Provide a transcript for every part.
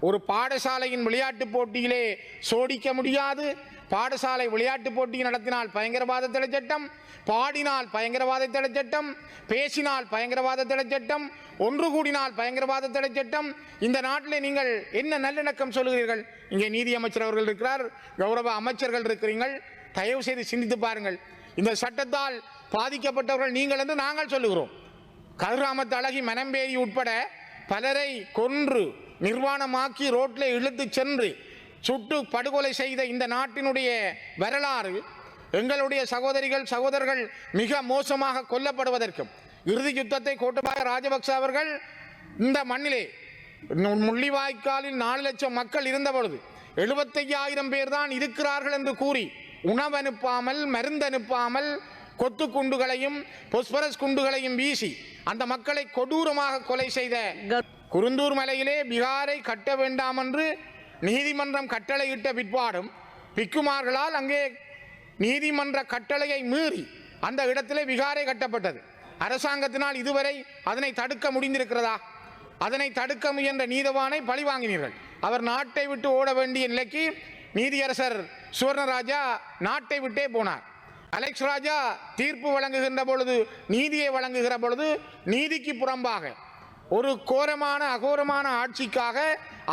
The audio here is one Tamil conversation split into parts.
ஒரு பாடசாலையின் விளையாட்டு போட்டியிலே சோடிக்க முடியாது. பாடசாலை விளையாட்டு போட்டி நடத்தினால் பயங்கரவாத தடை சட்டம், பாடினால் பயங்கரவாத தடை சட்டம், பேசினால் பயங்கரவாத தடை சட்டம், ஒன்று கூடினால் பயங்கரவாத தடை சட்டம். இந்த நாட்டில் நீங்கள் என்ன நல்லிணக்கம் சொல்லுகிறீர்கள்? இங்கே நீதி அமைச்சர் அவர்கள் இருக்கிறார், கௌரவ அமைச்சர்கள் இருக்கிறீர்கள். தயவு செய்து சிந்தித்து பாருங்கள். இந்த சட்டத்தால் பாதிக்கப்பட்டவர்கள் நீங்கள் என்று நாங்கள் சொல்லுகிறோம். கதிராமத்து அழகி, மனம்பேரி உட்பட பலரை கொன்று நிர்வாணமாக்கி ரோட்டில் இழுத்து சென்று சுட்டு படுகொலை செய்த இந்த நாட்டினுடைய வரலாறு, எங்களுடைய சகோதரிகள் சகோதரர்கள் மிக மோசமாக கொல்லப்படுவதற்கும், இறுதி யுத்தத்தை கோட்டபாய ராஜபக்ச அவர்கள் இந்த மண்ணிலே முள்ளிவாய்க்காலில் 4 லட்சம் மக்கள் இருந்த பொழுது 75,000 பேர் தான் இருக்கிறார்கள் என்று கூறி உணவு அனுப்பாமல், மருந்து அனுப்பாமல், கொத்து குண்டுகளையும் பொஸ்பரஸ் குண்டுகளையும் வீசி அந்த மக்களை கொடூரமாக கொலை செய்த குருந்தூர் மலையிலே பிகாரை கட்ட வேண்டாம் என்று நீதிமன்றம் கட்டளையிட்ட பிற்பாடும் பிக்குமார்களால் அங்கே நீதிமன்ற கட்டளையை மீறி அந்த இடத்திலே விகாரை கட்டப்பட்டது. அரசாங்கத்தினால் இதுவரை அதனை தடுக்க முடிந்திருக்கிறதா? அதனை தடுக்க முயன்ற நீதவானை பழி வாங்கினீர்கள். அவர் நாட்டை விட்டு ஓட வேண்டிய நிலைக்கு நீதியரசர் சுவர்ணராஜா நாட்டை விட்டே போனார். அலெக்ஸ் ராஜா தீர்ப்பு வழங்குகின்ற பொழுது, நீதியை வழங்குகிற பொழுது நீதிக்கு புறம்பாக ஒரு கோரமான அகோரமான ஆட்சிக்காக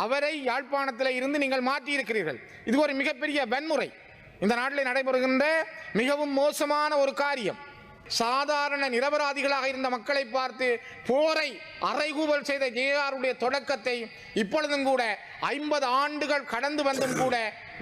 அவரை யாழ்ப்பாணத்தில் இருந்து நீங்கள் மாற்றியிருக்கிறீர்கள். இது ஒரு மிகப்பெரிய வன்முறை. இந்த நாட்டில் நடைபெறுகின்ற மிகவும் மோசமான ஒரு காரியம். சாதாரண நிரபராதிகளாக இருந்த மக்களை பார்த்து போரை அறைகூவல் செய்த ஜேஆருடைய தொடக்கத்தை இப்பொழுதும் கூட 50 ஆண்டுகள் கடந்து வந்தும் கூட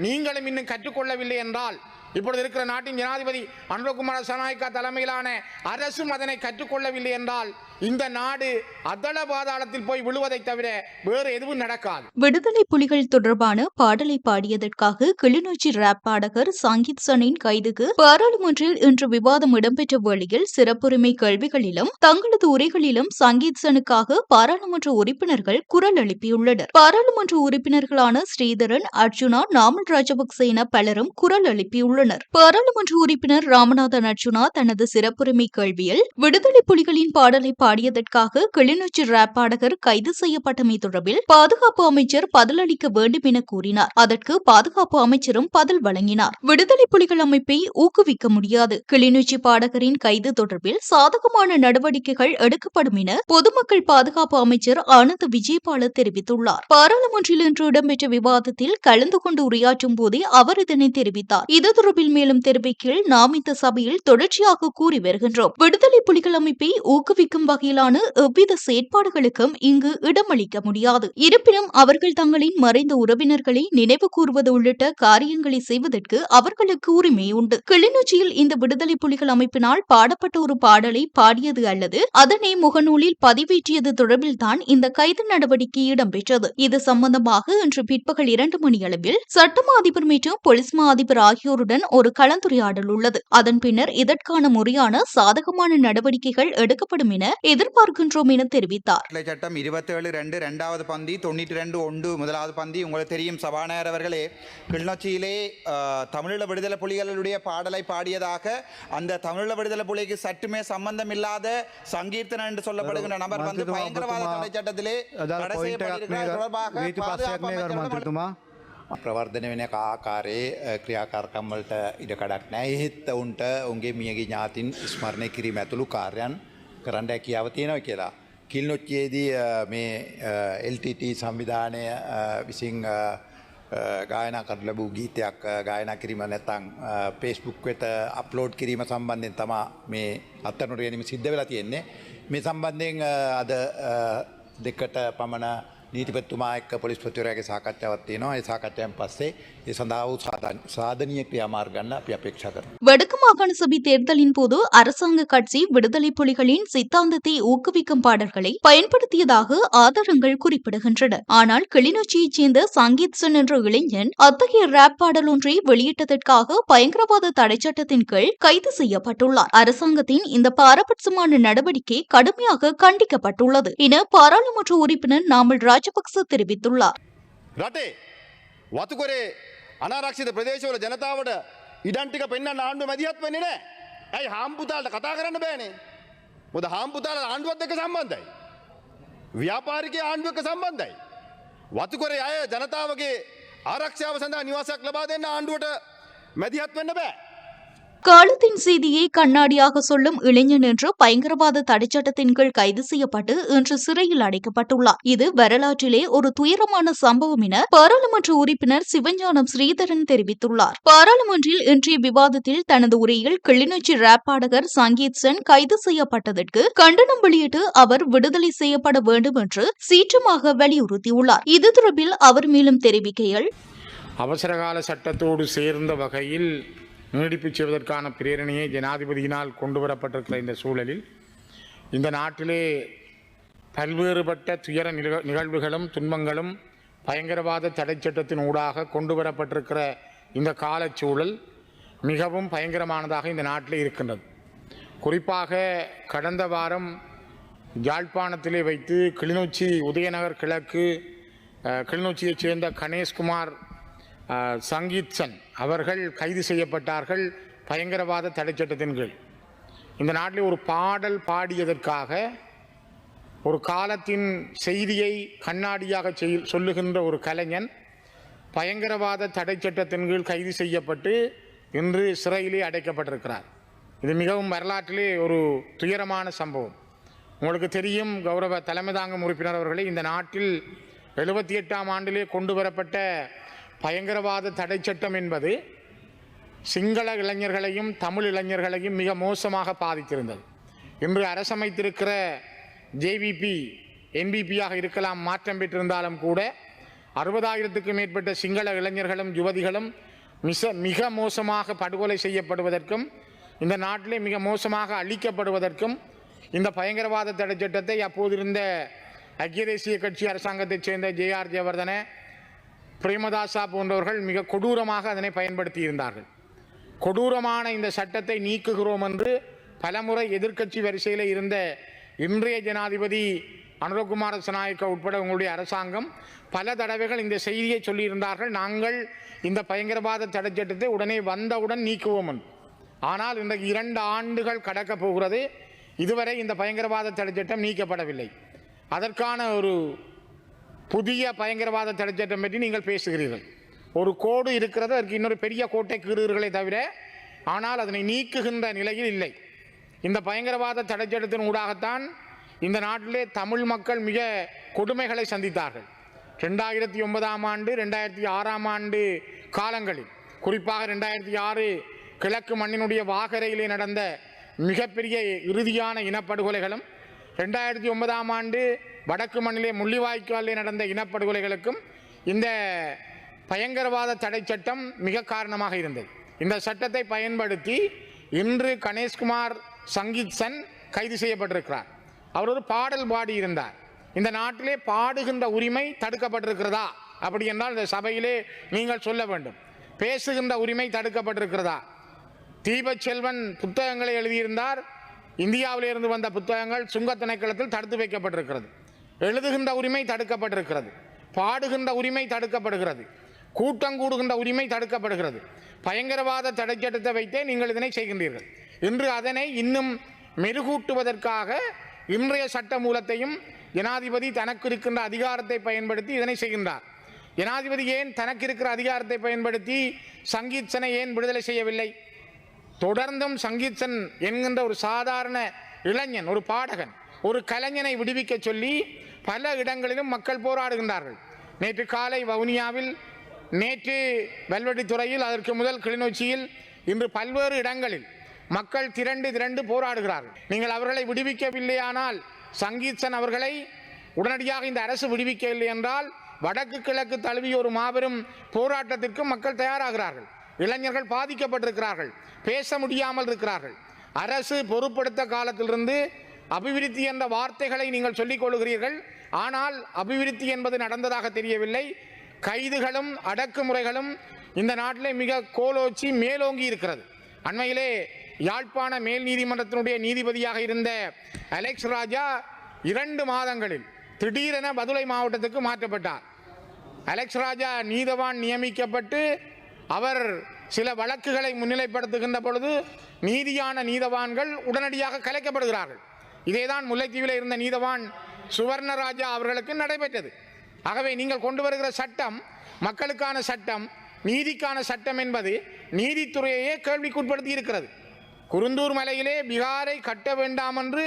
நீங்களும் இன்னும் கற்றுக்கொள்ளவில்லை என்றால், இப்பொழுது இருக்கிற நாட்டின் ஜனாதிபதி அனுரகுமார சனாய்க்கா தலைமையிலான அரசும் அதனை கற்றுக்கொள்ளவில்லை என்றால் இந்த நாடு அதள பாதாளத்தில் போய் விழுவதை தவிர வேறு எதுவும் நடக்காது. விடுதலை புலிகள் தொடர்பான பாடலை பாடியதற்காக கிளிநொச்சி ராப் பாடகர் சங்கீத் சனின் கைதுக்கு பாராளுமன்றில் இன்று விவாதம் இடம்பெற்ற வேளையில் சிறப்புரிமை கேள்விகளிலும் தங்களது உரைகளிலும் சங்கீத் சனுக்காக பாராளுமன்ற உறுப்பினர்கள் குரல் எழுப்பியுள்ளனர். பாராளுமன்ற உறுப்பினர்களான ஸ்ரீதரன், அர்ஜுனா, நாமல் ராஜபக்ச என பலரும் குரல் எழுப்பியுள்ளனர். பாராளுமன்ற உறுப்பினர் ராமநாதன் அர்ஜுனா தனது சிறப்புரிமை கேள்வியில் விடுதலை புலிகளின் பாடலை பாடியதற்காக கிளிநொச்சி ராப் பாடகர் கைது செய்யப்பட்டமை தொடர்பில் பாதுகாப்பு அமைச்சர் பதிலளிக்க வேண்டும் என கூறினார். அதற்கு பாதுகாப்பு அமைச்சரும் பதில் வழங்கினார். விடுதலை புலிகள் அமைப்பை ஊக்குவிக்க முடியாது. கிளிநொச்சி பாடகரின் கைது தொடர்பில் சாதகமான நடவடிக்கைகள் எடுக்கப்படும் என பொதுமக்கள் பாதுகாப்பு அமைச்சர் ஆனந்த் விஜயபால தெரிவித்துள்ளார். பாராளுமன்றில் இன்று இடம்பெற்ற விவாதத்தில் கலந்து கொண்டு உரையாற்றும் போதே அவர் இதனை தெரிவித்தார். இது தொடர்பில் மேலும் தெரிவிக்கையில், நாம் இந்த சபையில் தொடர்ச்சியாக கூறி வருகின்றோம், விடுதலை புலிகள் அமைப்பை ஊக்குவிக்கும் வகையிலான எவ்வித செயற்பாடுகளுக்கும் இங்கு இடமளிக்க முடியாது. இருப்பினும் அவர்கள் தங்களின் மறைந்த உறவினர்களை நினைவு கூறுவது உள்ளிட்ட காரியங்களை செய்வதற்கு அவர்களுக்கு உரிமை உண்டு. கிளிநொச்சியில் இந்த விடுதலை புலிகள் அமைப்பினால் பாடப்பட்ட ஒரு பாடலை பாடியது அல்லது அதனை முகநூலில் பதிவேற்றியது தொடர்பில்தான் இந்த கைது நடவடிக்கை இடம்பெற்றது. இது சம்பந்தமாக இன்று பிற்பகல் 2 மணியளவில் சட்டமா அதிபர் மற்றும் போலீஸ் மா அதிபர் ஆகியோருடன் ஒரு கலந்துரையாடல் உள்ளது. அதன் பின்னர் இதற்கான முறையான சாதகமான நடவடிக்கைகள் எடுக்கப்படும் என எதிர்பார்க்கின்றோம் என தெரிவித்தார். சட்டம் 27(2) 2வது பந்தி 92(1) 1வது பந்தி. உங்களுக்கு தெரியும் சபாநாயகர் அவர்களே, கிளிநொச்சியிலே தமிழீழ விடுதலை புலிகளுடைய பாடலை பாடியதாக அந்த தமிழீழ விடுதலை புலிக்கு சற்றுமே சம்பந்தம் இல்லாத சங்கீர்த்தன் என்று சொல்லப்படுகின்ற நபர் வந்து பயங்கரவாத தடை சட்டத்திலே தடை செய்யப்பட்டிருக்கிறார். தொடர்பாக ප්‍රවර්ධන වෙන ආකාරයේ ක්‍රියාකාරකම් වලට ඉඩ කඩක් නැහැ. එහෙත් උන්ට උන්ගේ මියගිය ඥාතින් ස්මරණය කිරීම ඇතුළු කාර්යයන් කරන්න හැකියාව තියෙනවා කියලා. කිලිනොච්චියේදී මේ LTT සංවිධානය විසින් ගායනා කරන ලැබූ ගීතයක් ගායනා කිරීම නැත්නම් Facebook වෙත අප්ලෝඩ් කිරීම සම්බන්ධයෙන් තමයි මේ අත්අඩංගුවට ගැනීම සිද්ධ වෙලා තියෙන්නේ. මේ සම්බන්ධයෙන් අද දෙකට පමණ நீதிபதித்துவமா எக்க போலீஸ் பத்திரிகையாக சாக்கச்சாவத் තියෙනවා. ඒ සාකච්ඡාවෙන් පස්සේ ඒ සඳහා වූ සාධනීය ක්‍රියාමාර්ග ගන්න අපි අපේක්ෂා කරනවා. வடக்கு மாகாண சபை தேர்தலின் போது அரசாங்க கட்சி விடுதலை புலிகளின் சித்தாந்தத்தை ஊக்குவிக்கும் பாடல்களை பயன்படுத்தியதாக ஆதாரங்கள் குறிப்பிடுகின்றன. ஆனால் கிளிநொச்சியைச் சேர்ந்த சங்கீத் சன் என்ற இளைஞன் அத்தகைய ராப் பாடல் ஒன்றை வெளியிட்டதற்காக பயங்கரவாத தடை சட்டத்தின் கீழ் கைது செய்யப்பட்டுள்ளார். அரசாங்கத்தின் இந்த பாரபட்சமான நடவடிக்கை கடுமையாக கண்டிக்கப்பட்டுள்ளது என பாராளுமன்ற உறுப்பினர் நாமல் ராஜபக்ச தெரிவித்துள்ளார். රටේ වතුකරේ අනාරක්ෂිත ප්‍රදේශවල ජනතාවට ඉඩම් ටික පෙන්වන්න ආණ්ඩුව මැදිහත් වෙන්නේ නැහැ. ඇයි හාම්පුතාලට කතා කරන්න බෑනේ? මොකද හාම්පුතාල ආණ්ඩුවත් එක්ක සම්බන්ධයි. ව්‍යාපාරිකයෝ ආණ්ඩුව එක්ක සම්බන්ධයි. වතුකොරේ අය ජනතාවගේ ආරක්ෂාව සඳහා නිවාසයක් ලබා දෙන්න ආණ්ඩුවට මැදිහත් වෙන්න බෑ. காலத்தின் செய்தியை கண்ணாடியாக சொல்லும் இளைஞன் என்று பயங்கரவாத தடைச்சட்டத்தின் கீழ் கைது செய்யப்பட்டு இன்று சிறையில் அடைக்கப்பட்டுள்ளார். இது வரலாற்றிலே ஒரு துயரமான சம்பவம் என பாராளுமன்ற உறுப்பினர் சிவஞானம் ஸ்ரீதரன் தெரிவித்துள்ளார். பாராளுமன்றில் இன்றைய விவாதத்தில் தனது உரையில் கிளிநொச்சி ராப் பாடகர் சங்கீத்சன் கைது செய்யப்பட்டதற்கு கண்டனம் வெளியிட்டு அவர் விடுதலை செய்யப்பட வேண்டும் என்று சீற்றமாக வலியுறுத்தியுள்ளார். இது தொடர்பில் அவர் மேலும் தெரிவிக்கையில், அவசரகால சட்டத்தோடு சேர்ந்த வகையில் நீடிப்பு செய்வதற்கான பிரேரணையை ஜனாதிபதியினால் கொண்டு வரப்பட்டிருக்கிற இந்த சூழலில் இந்த நாட்டிலே பல்வேறுபட்ட துயர நிகழ்வுகளும் துன்பங்களும் பயங்கரவாத தடைச்சட்டத்தின் ஊடாக கொண்டு வரப்பட்டிருக்கிற இந்த காலச்சூழல் மிகவும் பயங்கரமானதாக இந்த நாட்டிலே இருக்கின்றது. குறிப்பாக கடந்த வாரம் யாழ்ப்பாணத்திலே வைத்து கிளிநொச்சி உதயநகர் கிழக்கு கிளிநொச்சியைச் சேர்ந்த கணேஷ்குமார் சங்கீத்சன் அவர்கள் கைது செய்யப்பட்டார்கள் பயங்கரவாத தடைச்சட்டத்தின் கீழ். இந்த நாட்டில் ஒரு பாடல் பாடியதற்காக ஒரு காலத்தின் செய்தியை கண்ணாடியாக சொல்லுகின்ற ஒரு கலைஞன் பயங்கரவாத தடைச்சட்டத்தின் கீழ் கைது செய்யப்பட்டு இன்று சிறையிலே அடைக்கப்பட்டிருக்கிறார். இது மிகவும் வரலாற்றிலே ஒரு துயரமான சம்பவம். உங்களுக்கு தெரியும், கௌரவ தலைமை தாங்கும் உறுப்பினர் அவர்களே, இந்த நாட்டில் 78ஆம் ஆண்டிலே கொண்டு வரப்பட்ட பயங்கரவாத தடை சட்டம் என்பது சிங்கள இளைஞர்களையும் தமிழ் இளைஞர்களையும் மிக மோசமாக பாதித்திருந்தது. இன்று அரசமைத்திருக்கிற ஜேவிபி என்பிபியாக இருக்கலாம் மாற்றம் பெற்றிருந்தாலும் கூட 60,000க்கும் மேற்பட்ட சிங்கள இளைஞர்களும் யுவதிகளும் மிக மோசமாக படுகொலை செய்யப்படுவதற்கும் இந்த நாட்டிலே மிக மோசமாக அழிக்கப்படுவதற்கும் இந்த பயங்கரவாத தடை சட்டத்தை அப்போதிருந்த ஐக்கிய தேசிய கட்சி அரசாங்கத்தைச் சேர்ந்த ஜேஆர் ஜெயவர்தன, பிரேமதாசா போன்றவர்கள் மிக கொடூரமாக அதனை பயன்படுத்தி இருந்தார்கள். கொடூரமான இந்த சட்டத்தை நீக்குகிறோம் என்று பலமுறை எதிர்க்கட்சி வரிசையில் இருந்த இன்றைய ஜனாதிபதி அனுரகுமார திசாநாயக்க உட்பட உங்களுடைய அரசாங்கம் பல தடவைகள் இந்த செய்தியை சொல்லியிருந்தார்கள், நாங்கள் இந்த பயங்கரவாத தடை சட்டத்தை உடனே வந்தவுடன் நீக்குவோம் என்று. ஆனால் இன்றைக்கு 2 ஆண்டுகள் கடக்கப் போகிறது, இதுவரை இந்த பயங்கரவாத தடை சட்டம் நீக்கப்படவில்லை. அதற்கான ஒரு புதிய பயங்கரவாத தடை சட்டம் பற்றி நீங்கள் பேசுகிறீர்கள். ஒரு கோடு இருக்கிறது, அதற்கு இன்னொரு பெரிய கோட்டை கீறுகிறீர்களே தவிர ஆனால் அதனை நீக்குகின்ற நிலையில் இல்லை. இந்த பயங்கரவாத தடை சட்டத்தின் ஊடாகத்தான் இந்த நாட்டிலே தமிழ் மக்கள் மிக கொடுமைகளை சந்தித்தார்கள். 2009ஆம் ஆண்டு 2006ஆம் ஆண்டு காலங்களில், குறிப்பாக 2006 கிழக்கு மண்ணினுடைய வாகரையிலே நடந்த மிகப்பெரிய இறுதியான இனப்படுகொலைகளும் 2009ஆம் ஆண்டு வடக்கு மண்ணிலே முள்ளிவாய்க்காலிலே நடந்த இனப்படுகொலைகளுக்கும் இந்த பயங்கரவாத தடை சட்டம் மிக காரணமாக இருந்தது. இந்த சட்டத்தை பயன்படுத்தி இன்று கணேஷ்குமார் சங்கீத்சன் கைது செய்யப்பட்டிருக்கிறார். அவர் ஒரு பாடல் பாடியிருந்தார். இந்த நாட்டிலே பாடுகின்ற உரிமை தடுக்கப்பட்டிருக்கிறதா அப்படி என்றால் இந்த சபையிலே நீங்கள் சொல்ல வேண்டும். பேசுகின்ற உரிமை தடுக்கப்பட்டிருக்கிறதா? தீபச்செல்வன் புத்தகங்களை எழுதியிருந்தார். இந்தியாவிலிருந்து வந்த புத்தகங்கள் சுங்க திணைக்களத்தில் தடுத்து வைக்கப்பட்டிருக்கிறது. எழுதுகின்ற உரிமை தடுக்கப்பட்டிருக்கிறது. பாடுகின்ற உரிமை தடுக்கப்படுகிறது. கூட்டம் கூடுகின்ற உரிமை தடுக்கப்படுகிறது. பயங்கரவாத தடை சட்டத்தை வைத்தே நீங்கள் இதனை செய்கின்றீர்கள். இன்று அதனை இன்னும் மெருகூட்டுவதற்காக இன்றைய சட்ட மூலத்தையும் ஜனாதிபதி தனக்கு இருக்கின்ற அதிகாரத்தை பயன்படுத்தி இதனை செய்கின்றார். ஜனாதிபதி ஏன் தனக்கு இருக்கிற அதிகாரத்தை பயன்படுத்தி சங்கீத்சனை ஏன் விடுதலை செய்யவில்லை? தொடர்ந்தும் சங்கீத்சன் என்கின்ற ஒரு சாதாரண இளைஞன், ஒரு பாடகன், ஒரு கலைஞனை விடுவிக்க சொல்லி பல இடங்களிலும் மக்கள் போராடுகின்றார்கள். நேற்று காலை வவுனியாவில், நேற்று வெல்வெட்டித்துறையில், அதற்கு முதல் கிளிநொச்சியில், இன்று பல்வேறு இடங்களில் மக்கள் திரண்டு போராடுகிறார்கள். நீங்கள் அவர்களை விடுவிக்கவில்லையானால், சங்கீத்சன் அவர்களை உடனடியாக இந்த அரசு விடுவிக்கவில்லை என்றால் வடக்கு கிழக்கு தழுவிய ஒரு மாபெரும் போராட்டத்திற்கு மக்கள் தயாராகிறார்கள். இளைஞர்கள் பாதிக்கப்பட்டிருக்கிறார்கள், பேச முடியாமல் இருக்கிறார்கள். அரசு பொறுப்படுத்த காலத்திலிருந்து அபிவிருத்தி என்ற வார்த்தைகளை நீங்கள் சொல்லிக் கொள்கிறீர்கள். ஆனால் அபிவிருத்தி என்பது நடந்ததாக தெரியவில்லை. கைதுகளும் அடக்குமுறைகளும் இந்த நாட்டிலே மிக கோலோச்சி மேலோங்கி இருக்கிறது. அண்மையிலே யாழ்ப்பாண மேல் நீதிமன்றத்தினுடைய நீதிபதியாக இருந்த அலெக்ஸ் ராஜா 2 மாதங்களில் திடீரென பதுளை மாவட்டத்துக்கு மாற்றப்பட்டார். அலெக்ஸ் ராஜா நீதவான் நியமிக்கப்பட்டு அவர் சில வழக்குகளை முன்னிலைப்படுத்துகின்ற பொழுது நீதியான நீதவான்கள் உடனடியாக கலைக்கப்படுகிறார்கள். இதேதான் முல்லைத்தீவில் இருந்த நீதவான் சுவர்ணராஜா அவர்களுக்கு நடைபெற்றது. ஆகவே நீங்கள் கொண்டு வருகிற சட்டம் மக்களுக்கான சட்டம், நீதிக்கான சட்டம் என்பது நீதித்துறையையே கேள்விக்குட்படுத்தி இருக்கிறது. குருந்தூர் மலையிலே பிகாரை கட்ட வேண்டாம் என்று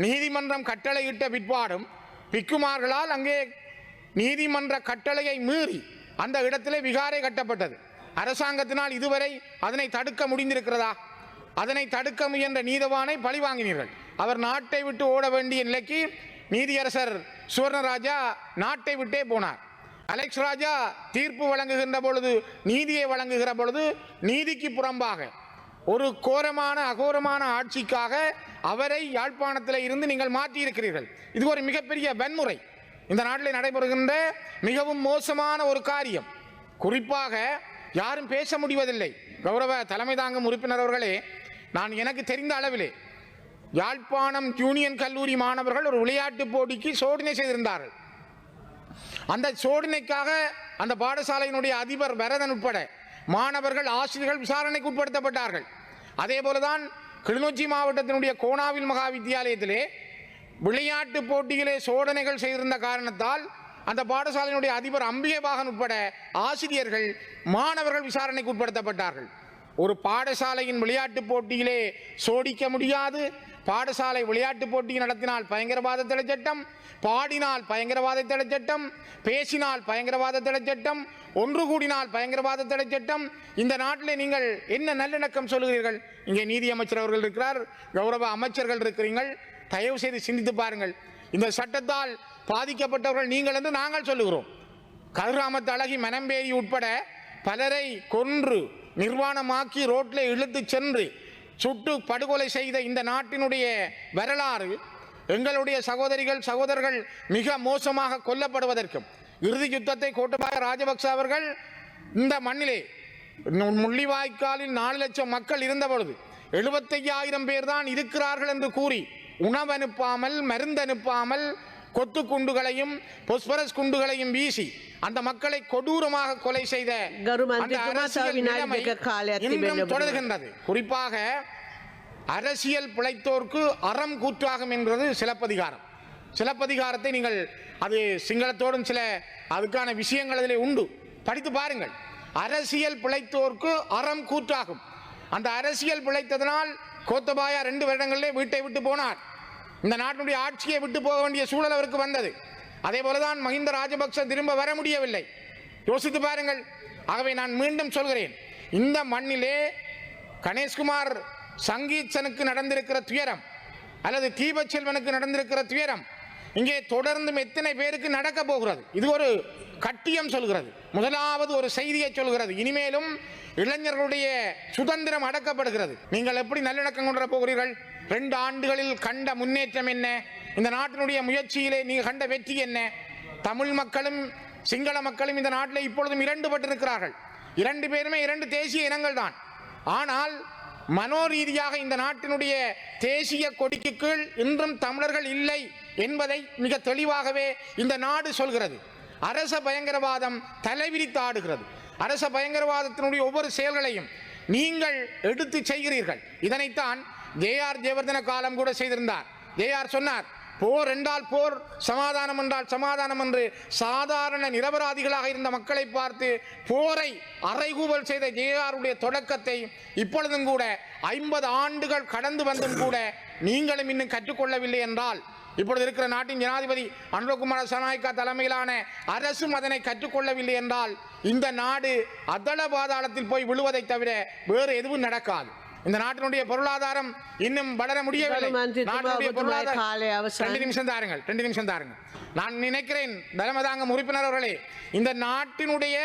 நீதிமன்றம் கட்டளையிட்ட பிற்பாடும் பிக்குமார்களால் அங்கே நீதிமன்ற கட்டளையை மீறி அந்த இடத்திலே விகாரை கட்டப்பட்டது. அரசாங்கத்தினால் இதுவரை அதனை தடுக்க முடிந்திருக்கிறதா? அதனை தடுக்க முயன்ற நீதவானை பழிவாங்கினீர்கள். அவர் நாட்டை விட்டு ஓட வேண்டிய நிலைக்கு நீதியரசர் சுவர்ணராஜா நாட்டை விட்டே போனார். அலெக்ஸ் ராஜா தீர்ப்பு வழங்குகின்ற பொழுது, நீதியை வழங்குகிற பொழுது நீதிக்கு புறம்பாக ஒரு கோரமான அகோரமான ஆட்சிக்காக அவரை யாழ்ப்பாணத்தில் இருந்து நீங்கள் மாற்றியிருக்கிறீர்கள். இது ஒரு மிகப்பெரிய வன்முறை, இந்த நாட்டில் நடைபெறுகின்ற மிகவும் மோசமான ஒரு காரியம். குறிப்பாக யாரும் பேச முடிவதில்லை. கௌரவ தலைமை தாங்கும் உறுப்பினர் அவர்களே, நான் எனக்கு தெரிந்த அளவிலே யாழ்ப்பாணம் யூனியன் கல்லூரி மாணவர்கள் ஒரு விளையாட்டு போட்டிக்கு சோதனை செய்திருந்தார்கள். அந்த சோதனைக்காக அந்த பாடசாலையினுடைய அதிபர் வரதன் உட்பட மாணவர்கள், ஆசிரியர்கள் விசாரணைக்கு உட்படுத்தப்பட்டார்கள். அதே போலதான் கிளிநொச்சி மாவட்டத்தினுடைய கோணாவில் மகா வித்தியாலயத்திலே விளையாட்டு போட்டியிலே சோதனைகள் செய்திருந்த காரணத்தால் அந்த பாடசாலையினுடைய அதிபர் அம்பிகைபாகன் உட்பட ஆசிரியர்கள், மாணவர்கள் விசாரணைக்கு உட்படுத்தப்பட்டார்கள். ஒரு பாடசாலையின் விளையாட்டு போட்டியிலே சோடிக்க முடியாது. பாடசாலை விளையாட்டு போட்டி நடத்தினால் பயங்கரவாத தடை சட்டம், பாடினால் பயங்கரவாத தடை சட்டம், பேசினால் பயங்கரவாத தடை சட்டம், ஒன்று கூடினால் பயங்கரவாத தடை சட்டம். இந்த நாட்டில் நீங்கள் என்ன நல்லிணக்கம் சொல்லுகிறீர்கள்? இங்கே நீதி அமைச்சர் அவர்கள் இருக்கிறார், கௌரவ அமைச்சர்கள் இருக்கிறீர்கள். தயவு செய்து சிந்தித்து பாருங்கள். இந்த சட்டத்தால் பாதிக்கப்பட்டவர்கள் நீங்கள் என்று நாங்கள் சொல்லுகிறோம். கதிராமத்து அழகி, மனம்பேரி உட்பட பலரை கொன்று நிர்வாணமாக்கி ரோட்டில் இழுத்து சென்று சுட்டு படுகொலை செய்த இந்த நாட்டினுடைய வரலாறு, எங்களுடைய சகோதரர்கள் மிக மோசமாக கொல்லப்படுவதற்கும், இறுதி யுத்தத்தை கோட்டபாய ராஜபக்ச அவர்கள் இந்த மண்ணிலே முள்ளிவாய்க்காலில் 4 லட்சம் மக்கள் இருந்த பொழுது 75,000 பேர் தான் இருக்கிறார்கள் என்று கூறி உணவு அனுப்பாமல், மருந்து அனுப்பாமல், கொத்து குண்டுகளையும் பொஸ்பரஸ் குண்டுகளையும் வீசி அந்த மக்களை கொடூரமாக கொலை செய்த தொடர்கின்றது. குறிப்பாக அரசியல் பிழைத்தோர்க்கு அறம் கூற்றாகும் என்பது சிலப்பதிகாரம். சிலப்பதிகாரத்தை நீங்கள், அது சிங்களத்தோடும் சில அதுக்கான விஷயங்கள் அதிலே உண்டு, படித்து பாருங்கள். அரசியல் பிழைத்தோர்க்கு அறம் கூற்றாகும். அந்த அரசியல் பிழைத்ததனால் கோத்தபாயா 2 வருடங்களிலே வீட்டை விட்டு போனார். இந்த நாட்டினுடைய ஆட்சியை விட்டு போக வேண்டிய சூழல் அவருக்கு வந்தது. அதே போலதான் மஹிந்த ராஜபக்ச திரும்ப வர முடியவில்லை. யோசித்து பாருங்கள். ஆகவே நான் மீண்டும் சொல்கிறேன், இந்த மண்ணிலே கணேஷ்குமார் சங்கீத்சனுக்கு நடந்திருக்கிற துயரம் அல்லது தீபச்செல்வனுக்கு நடந்திருக்கிற துயரம் இங்கே தொடர்ந்தும் எத்தனை பேருக்கு நடக்க போகிறது? இது ஒரு கட்டியம் சொல்கிறது. முதலாவது ஒரு செய்தியை சொல்கிறது, இனிமேலும் இளைஞர்களுடைய சுதந்திரம் அடக்கப்படுகிறது. நீங்கள் எப்படி நல்லிணக்கம் கொண்டு போகிறீர்கள்? 2 ஆண்டுகளில் கண்ட முன்னேற்றம் என்ன? இந்த நாட்டினுடைய முயற்சியிலே நீங்கள் கண்ட வெற்றி என்ன? தமிழ் மக்களும் சிங்கள மக்களும் இந்த நாட்டில் இப்பொழுதும் 2 பட்டிருக்கிறார்கள். 2 பேருமே 2 தேசிய இனங்கள் தான். ஆனால் மனோரீதியாக இந்த நாட்டினுடைய தேசிய கொடிக்கு கீழ் இன்றும் தமிழர்கள் இல்லை என்பதை மிக தெளிவாகவே இந்த நாடு சொல்கிறது. அரச பயங்கரவாதம் தலைவிரித்து ஆடுகிறது. அரச பயங்கரவாதத்தினுடைய ஒவ்வொரு செயல்களையும் நீங்கள் எடுத்து செய்கிறீர்கள். இதனைத்தான் ஜேஆர் ஜெயவர்தன காலம் கூட செய்திருந்தார். ஜேஆர் சொன்னார், போர் என்றால் போர், சமாதானம் என்றால் சமாதானம் என்று சாதாரண நிரபராதிகளாக இருந்த மக்களை பார்த்து போரை அறைகூவல் செய்த ஜேஆருடைய தொடக்கத்தை இப்பொழுதும் கூட 50 ஆண்டுகள் கடந்து வந்தும் கூட நீங்களும் இன்னும் கற்றுக்கொள்ளவில்லை என்றால், இப்பொழுது இருக்கிற நாட்டின் ஜனாதிபதி அனுரகுமார சனாய்க்கா தலைமையிலான அரசும் அதனை கற்றுக்கொள்ளவில்லை என்றால் இந்த நாடு அதள பாதாளத்தில் போய் விழுவதை தவிர வேறு எதுவும் நடக்காது. இந்த நாட்டினுடைய பொருளாதாரம் இன்னும் வளர முடியவில்லை. 2 நிமிஷம் தாருங்கள். நான் நினைக்கிறேன் தலைமைதாங்கும் உறுப்பினர் அவர்களே, இந்த நாட்டினுடைய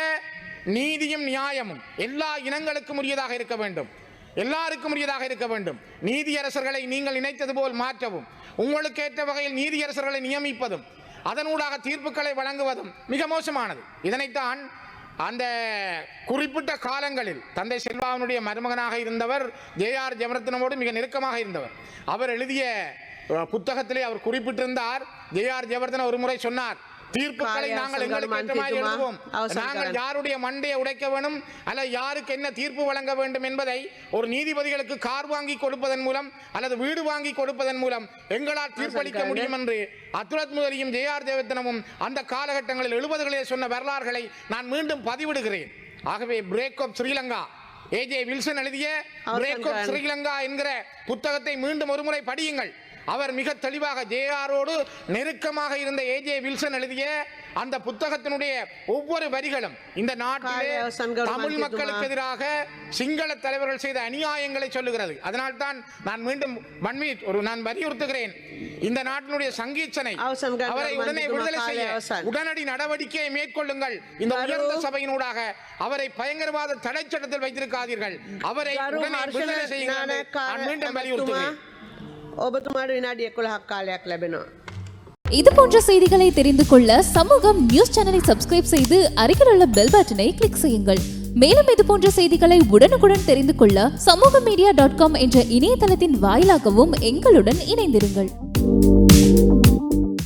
நீதியும் நியாயமும் எல்லா இனங்களுக்கும் உரியதாக இருக்க வேண்டும், எல்லாருக்கும் உரியதாக இருக்க வேண்டும். நீதியரசர்களை நீங்கள் நினைத்தது போல் மாற்றவும், உங்களுக்கு ஏற்ற வகையில் நீதியரசர்களை நியமிப்பதும், அதனூடாக தீர்ப்புகளை வழங்குவதும் மிக மோசமானது. இதனைத்தான் அந்த குறிப்பிட்ட காலங்களில் தந்தை செல்வாவினுடைய மருமகனாக இருந்தவர் ஜேஆர் ஜெயவர்தனோடு மிக நெருக்கமாக இருந்தவர். அவர் எழுதிய புத்தகத்திலே அவர் குறிப்பிட்டிருந்தார், ஜேஆர் ஜெயவர்தன ஒரு முறை சொன்னார், தீர்ப்புகளை நாங்கள் எங்களுக்கு ஏற்ற மாதிரி எழுதுவோம். நாங்கள் யாருடைய மண்டையை உடைக்க வேண்டும் அல்ல யாருக்கு என்ன தீர்ப்பு வழங்க வேண்டும் என்பதை ஒரு நீதிபதிகளுக்கு கார் வாங்கி கொடுப்பதன் மூலம் அல்லது வீடு வாங்கி கொடுப்பதன் மூலம் எங்களால் தீர்ப்பளிக்க முடியும் என்று அத்துலத் முதலியும் ஜே.ஆர். தேவத்தனமும் அந்த காலகட்டங்களில் 70களிலே சொன்ன வரலாறுகளை நான் மீண்டும் பதிவிடுகிறேன். ஆகவே break of Sri Lanka A J Wilson எழுதிய பிரேக் ஆஃப் ஸ்ரீலங்கா என்கிற புத்தகத்தை மீண்டும் ஒருமுறை படியுங்கள். அவர் மிக தெளிவாக ஜே.ஆரோடு நெருக்கமாக இருந்த ஏஜே வில்சன் எழுதிய அந்த புத்தகத்தினுடைய ஒவ்வொரு வரிகளும் இந்த நாட்டிலே தமிழ் மக்களுக்கு எதிராக சிங்கள தலைவர்கள் செய்த அநியாயங்களை சொல்லுகிறது. அதனால்தான் நான் மீண்டும் நான் வலியுறுத்துகிறேன், இந்த நாட்டினுடைய சங்கீச்சனை அவரை உடனே விடுதலை செய்ய உடனடி நடவடிக்கையை மேற்கொள்ளுங்கள். இந்த உயர்ந்த சபையினூடாக அவரை பயங்கரவாத தடை சட்டத்தில் வைத்திருக்காதீர்கள். அவரை உடனே விடுதலை செய்யுங்கள். நான் மீண்டும் வலியுறுத்துகிறேன். ඔබතුමාට විනාඩි 11ක් කාලයක් ලැබෙනවා. இது போன்ற செய்திகளை தெரிந்து கொள்ள சமூகம் நியூஸ் சேனலை சப்ஸ்கிரைப் செய்து அருகில் உள்ள பெல் பட்டனை கிளிக் செய்யுங்கள். மேலும் இது போன்ற செய்திகளை உடனுக்குடன் தெரிந்து கொள்ள சமூகமீடியா.com என்ற இணையதளத்தின் வாயிலாகவும் எங்களுடன் இணைந்திருங்கள்.